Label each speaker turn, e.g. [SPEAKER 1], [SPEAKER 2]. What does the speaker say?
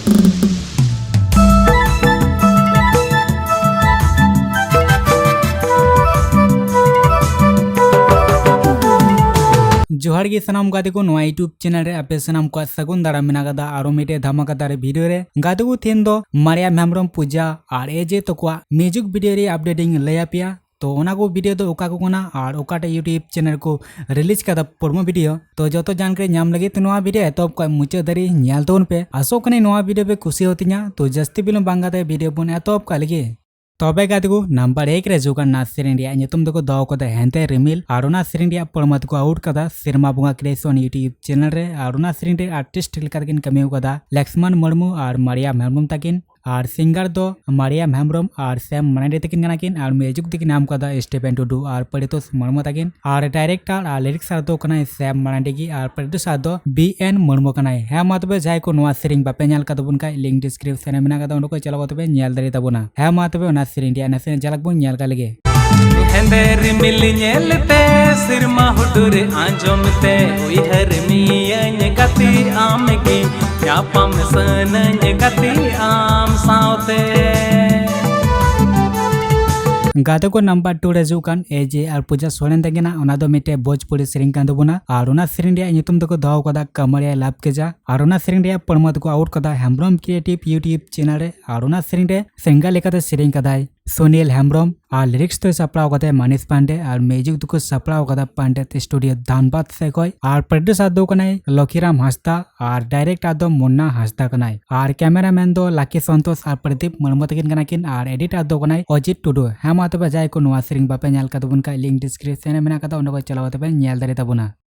[SPEAKER 1] जोहार गे सनाम गाते को नोआ यूट्यूब चैनल रे आपे सनाम को सगुन दारा मेनागदा आरो मिटे धमाकादार वीडियो रे गाते को थेन दो मारियाम हेम्ब्रम पूजा और एजे तो को म्यूजिक वीडियो रे अपडेटिंग लया पिया तो ओना को वीडियो दो ओका को कोना और ओकाटे यूट्यूब चैनल को रिलीज कदा प्रोमो वीडियो तो जो जानकारी नाम लगे तो नोआ वीडियो तो को मुचा दरी नेल तोन पे आसो कने नोआ वीडियो पे खुशी होतिया तो जस्ती बिलो बांगाते वीडियो बन एतोप का लगे तबे गाते को नंबर 1 रे जोगान ना सेरेन रिया ᱧᱩᱛᱩᱢ ᱫᱚᱠᱚ ᱫᱚᱦᱚ ᱠᱟᱫᱟ ᱦᱮᱸᱫᱮ ᱨᱤᱢᱤᱞ ᱟᱨ ᱚᱱᱟ ᱥᱮᱨᱮᱧ ᱨᱮᱭᱟᱜ ᱯᱚᱲᱢᱟ ᱫᱚᱠᱚ ᱟᱣᱩᱴ ᱠᱟᱫᱟ ᱥᱮᱨᱢᱟ ᱵᱚᱸᱜᱟ ᱠᱨᱤᱭᱮᱥᱚᱱ यूट्यूब चैनल रे और ᱚᱱᱟ ᱥᱮᱨᱮᱧ ᱨᱮ आर्टिस्ट लेका तकिन कमी कदा लक्ष्मण मुर्मू और मारियाम हेम्ब्रम तकिन और सिंगर दो मारियाम हेम्ब्रम और सैम मरांडी तकिन गनाकिन और म्यूजिक तकिन नाम कदा स्टीफेन टुडू और परितोष मुर्मू तकिन और डायरेक्टर और लिरिक्सर दो कनाय सैम मरांडी की और प्रोड्यूसर दो बीएन मुर्मू कनाय है मतबे जाय को नोआ सेरिंग बापे ᱧᱮᱞ कदबुन का लिंक डिस्क्रिप्शन में मेना कदा उनको चलाव तबे ᱧᱮᱞ ᱫᱟᱲᱮ ᱛᱟᱵᱚᱱᱟ है मतबे ओना सेरिंग रिया नसे जलक बुन ᱧᱮᱞ का लगे
[SPEAKER 2] हेंदे रिमिल ᱧᱮᱞते सिरमा हुडुर आंजोमते उइहर मियन गति आमगी ᱧᱟᱯᱟᱢ सनन गति आम सावते
[SPEAKER 1] गाते को नंबर 2 रे जुकान एजे और पूजा सोरेन तगिना ओना दो मिटे भोजपुरी सेरिंग कान दबुना और ओना सेरिंग रिया ᱧᱩᱛᱩᱢ दको दहो कदा कमरिया लाभ केजा और ओना सेरिंग रिया परमा दको आउट कदा हेम्ब्रम क्रिएटिव यूट्यूब चैनल रे और ओना सेरिंग रे सिंगर लेकाते सेरिंग कदाय सुनील हेम्ब्रम और लिरिक्स तो सप्लाव कते मनीष पांडे और म्यूजिक दको सप्लाव कदा पंडित स्टूडियो धानबाद से कोई और प्रोड्यूसर दो कनाय लखीराम हंसदा और डायरेक्टर दो मुन्ना हंसदा कनाय और कैमरामैन दो लाकी संतोष और प्रदीप मुर्मू तकिन कनाकिन और एडिटर दो कनाय अजित टुडू है मातबे जाय को नोआ सेरिंग बापे ᱧᱮᱞ कदबुन का लिंक डिस्क्रिप्शन में मेना कदा उनको चलाव तबे ᱧᱮᱞ दारे तबुना